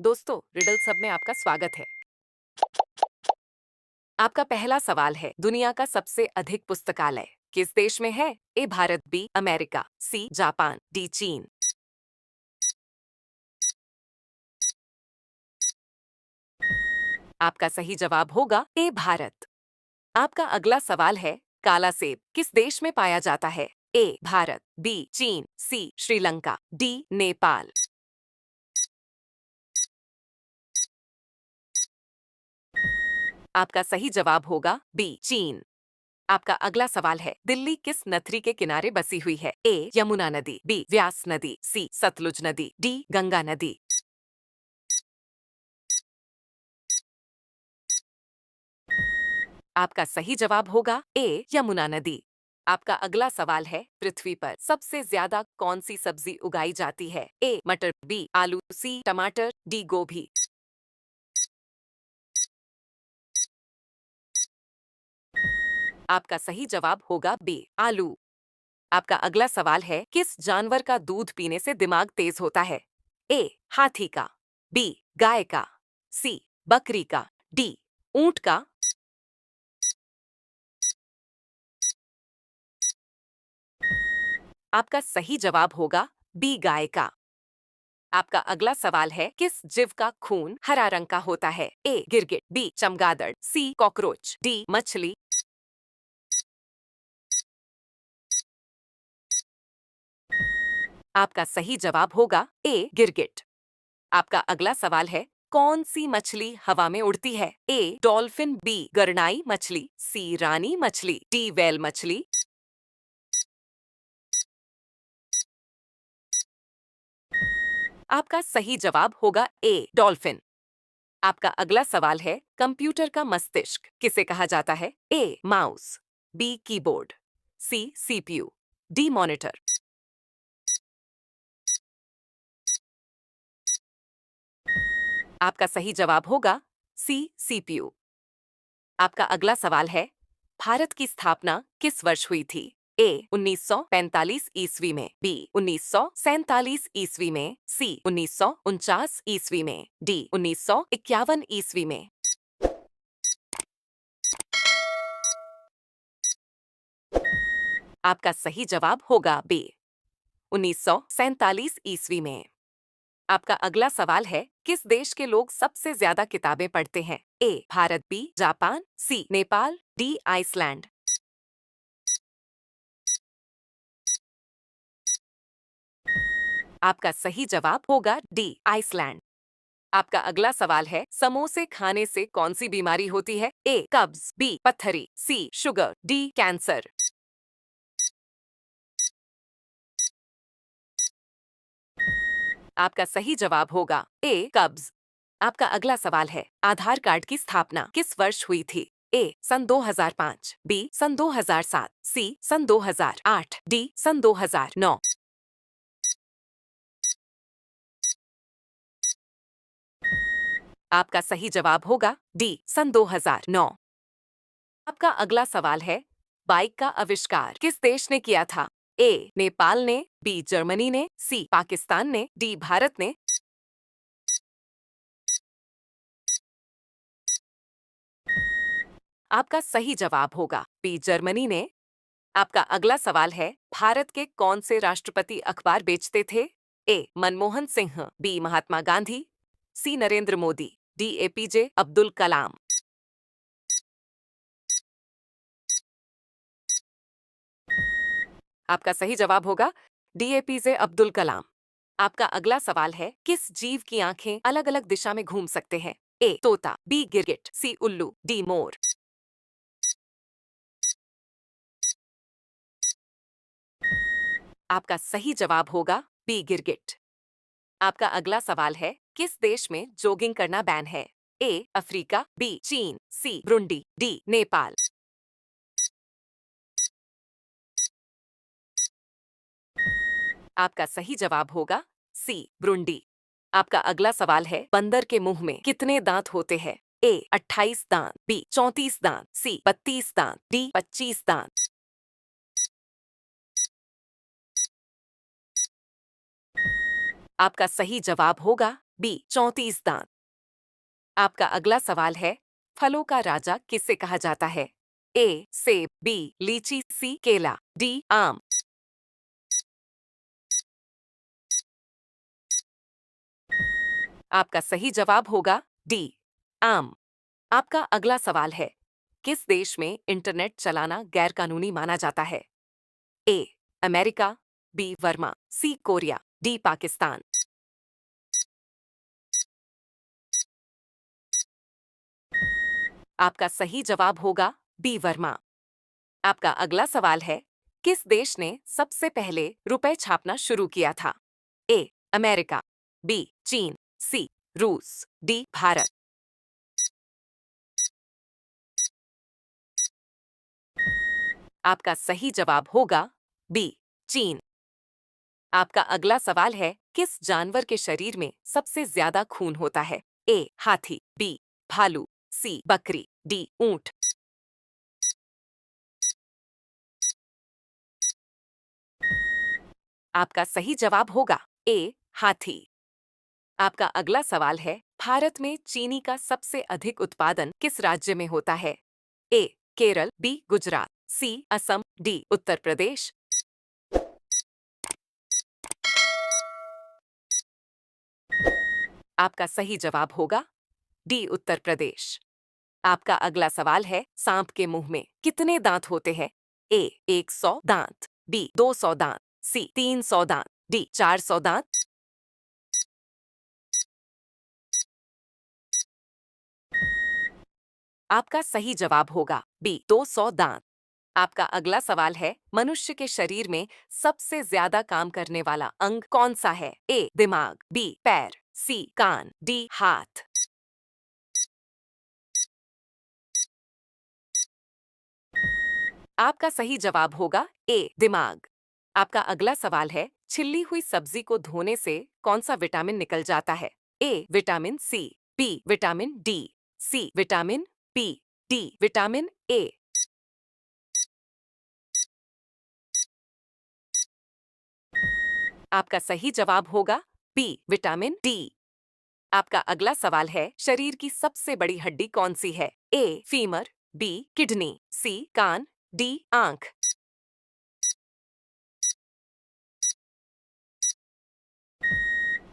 दोस्तों, रिडल सब में आपका स्वागत है। आपका पहला सवाल है, दुनिया का सबसे अधिक पुस्तकालय किस देश में है? A Bharat, B America, C Japan, D चीन। आपका सही जवाब होगा ए भारत। आपका अगला सवाल है, काला सेब किस देश में पाया जाता है? ए भारत, बी चीन, सी श्रीलंका, डी नेपाल। आपका सही जवाब होगा बी चीन। आपका अगला सवाल है, दिल्ली किस नदी के किनारे बसी हुई है? ए यमुना नदी, बी व्यास नदी, सी सतलुज नदी, डी गंगा नदी। आपका सही जवाब होगा ए यमुना नदी। आपका अगला सवाल है, पृथ्वी पर सबसे ज्यादा कौन सी सब्जी उगाई जाती है? ए मटर, बी आलू, सी टमाटर, डी गोभी। आपका सही जवाब होगा बी आलू। आपका अगला सवाल है, किस जानवर का दूध पीने से दिमाग तेज होता है? ए हाथी का, बी गाय का, सी बकरी का, डी ऊंट का। आपका सही जवाब होगा बी गाय का। आपका अगला सवाल है, किस जीव का खून हरा रंग का होता है? ए गिरगिट, बी चमगादड़, सी कॉकरोच, डी मछली। आपका सही जवाब होगा ए गिरगिट। आपका अगला सवाल है, कौन सी मछली हवा में उड़ती है? ए डॉल्फिन, बी गरनाई मछली, सी रानी मछली, डी व्हेल मछली। आपका सही जवाब होगा ए डॉल्फिन। आपका अगला सवाल है, कंप्यूटर का मस्तिष्क किसे कहा जाता है? A mouse, B keyboard, C CPU, D monitor. आपका सही जवाब होगा सी सीपीयू। आपका अगला सवाल है, भारत की स्थापना किस वर्ष हुई थी? ए 1945 ईस्वी में, बी 1947 ईस्वी में, सी 1949 ईस्वी में, डी 1951 ईस्वी में। आपका सही जवाब होगा बी 1947 ईस्वी में। आपका अगला सवाल है, किस देश के लोग सबसे ज्यादा किताबें पढ़ते हैं? ए भारत, बी जापान, सी नेपाल, डी आइसलैंड। आपका सही जवाब होगा डी आइसलैंड। आपका अगला सवाल है, समोसे खाने से कौन सी बीमारी होती है? ए कब्ज, बी पत्थरी, सी शुगर, डी कैंसर। आपका सही जवाब होगा ए कब्ज। आपका अगला सवाल है, आधार कार्ड की स्थापना किस वर्ष हुई थी? ए सन 2005, बी सन 2007, सी सन 2008, डी सन 2009। आपका सही जवाब होगा डी सन 2009। आपका अगला सवाल है, बाइक का आविष्कार किस देश ने किया था? ए नेपाल ने, बी जर्मनी ने, सी पाकिस्तान ने, डी भारत ने। आपका सही जवाब होगा बी जर्मनी ने। आपका अगला सवाल है, भारत के कौन से राष्ट्रपति अखबार बेचते थे? ए मनमोहन सिंह, बी महात्मा गांधी, सी नरेंद्र मोदी, डी एपीजे अब्दुल कलाम। आपका सही जवाब होगा डी एपीजे अब्दुल कलाम। आपका अगला सवाल है, किस जीव की आंखें अलग अलग दिशा में घूम सकते हैं? ए तोता, बी गिरगिट, सी उल्लू, डी मोर। आपका सही जवाब होगा बी गिरगिट। आपका अगला सवाल है, किस देश में जॉगिंग करना बैन है? ए अफ्रीका, बी चीन, सी ब्रुंडी, डी नेपाल। आपका सही जवाब होगा सी ब्रुंडी। आपका अगला सवाल है, बंदर के मुंह में कितने दांत होते हैं? ए 28 दांत, बी 34 दांत, सी 32 दांत, डी 25 दांत। आपका सही जवाब होगा बी 34 दांत। आपका अगला सवाल है, फलों का राजा किसे कहा जाता है? ए सेब, बी लीची, सी केला, डी आम। आपका सही जवाब होगा डी आम। आपका अगला सवाल है, किस देश में इंटरनेट चलाना गैरकानूनी माना जाता है? A America, B Burma, C Korea, D Pakistan. आपका सही जवाब होगा बी वर्मा। आपका अगला सवाल है, किस देश ने सबसे पहले रुपए छापना शुरू किया था? ए अमेरिका, बी चीन, सी रूस, डी भारत। आपका सही जवाब होगा बी चीन। आपका अगला सवाल है, किस जानवर के शरीर में सबसे ज्यादा खून होता है? ए हाथी, बी भालू, सी बकरी, डी ऊंट। आपका सही जवाब होगा ए हाथी। आपका अगला सवाल है, भारत में चीनी का सबसे अधिक उत्पादन किस राज्य में होता है? ए केरल, बी गुजरात, सी असम, डी उत्तर प्रदेश। आपका सही जवाब होगा डी उत्तर प्रदेश। आपका अगला सवाल है, सांप के मुंह में कितने दांत होते हैं? ए 100 दांत, बी 200 दांत, सी 300 दांत, डी 400 दांत। आपका सही जवाब होगा बी 200 दांत। आपका अगला सवाल है, मनुष्य के शरीर में सबसे ज्यादा काम करने वाला अंग कौन सा है? ए दिमाग, बी पैर, सी कान, डी हाथ। आपका सही जवाब होगा ए दिमाग। आपका अगला सवाल है, छिली हुई सब्जी को धोने से कौन सा विटामिन निकल जाता है? A vitamin C, B vitamin D, C vitamin B, D vitamin A. आपका सही जवाब होगा बी विटामिन डी। आपका अगला सवाल है, शरीर की सबसे बड़ी हड्डी कौन सी है? A femur, B kidney, C कान, डी आंख।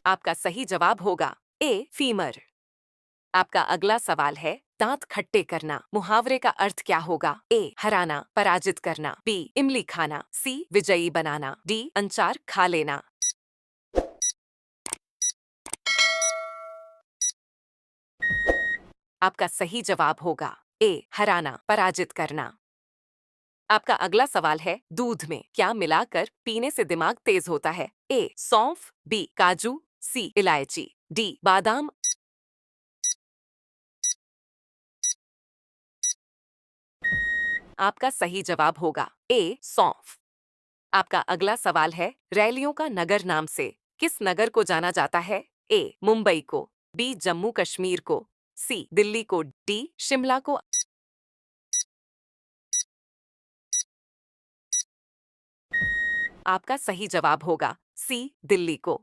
आपका सही जवाब होगा ए फीमर। आपका अगला सवाल है, दांत खट्टे करना मुहावरे का अर्थ क्या होगा? ए हराना, पराजित करना, बी इमली खाना, सी विजयी बनाना, डी अंचार खा लेना। आपका सही जवाब होगा ए हराना, पराजित करना। आपका अगला सवाल है, दूध में क्या मिलाकर पीने से दिमाग तेज होता है? ए सौंफ, बी काजू, सी इलायची, डी बादाम। आपका सही जवाब होगा ए सौंफ। आपका अगला सवाल है, रैलियों का नगर नाम से किस नगर को जाना जाता है? ए मुंबई को, बी जम्मू कश्मीर को, सी दिल्ली को, डी शिमला को। आपका सही जवाब होगा सी दिल्ली को।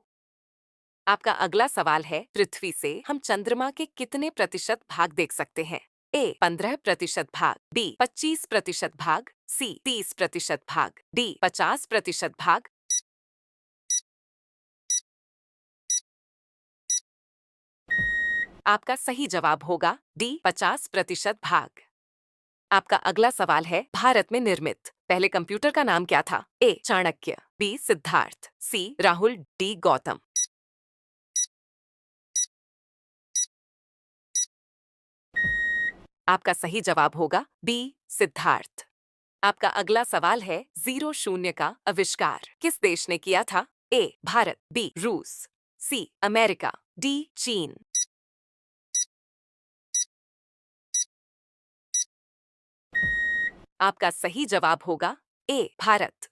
आपका अगला सवाल है, पृथ्वी से हम चंद्रमा के कितने प्रतिशत भाग देख सकते हैं? ए 15% भाग, बी 25% भाग, सी 30% भाग, डी 50% भाग। आपका सही जवाब होगा डी 50% भाग। आपका अगला सवाल है, भारत में निर्मित पहले कंप्यूटर का नाम क्या था? ए चाणक्य, बी सिद्धार्थ, सी राहुल, डी गौतम। आपका सही जवाब होगा बी सिद्धार्थ। आपका अगला सवाल है, जीरो शून्य का आविष्कार किस देश ने किया था? ए भारत, बी रूस, सी अमेरिका, डी चीन। आपका सही जवाब होगा ए भारत।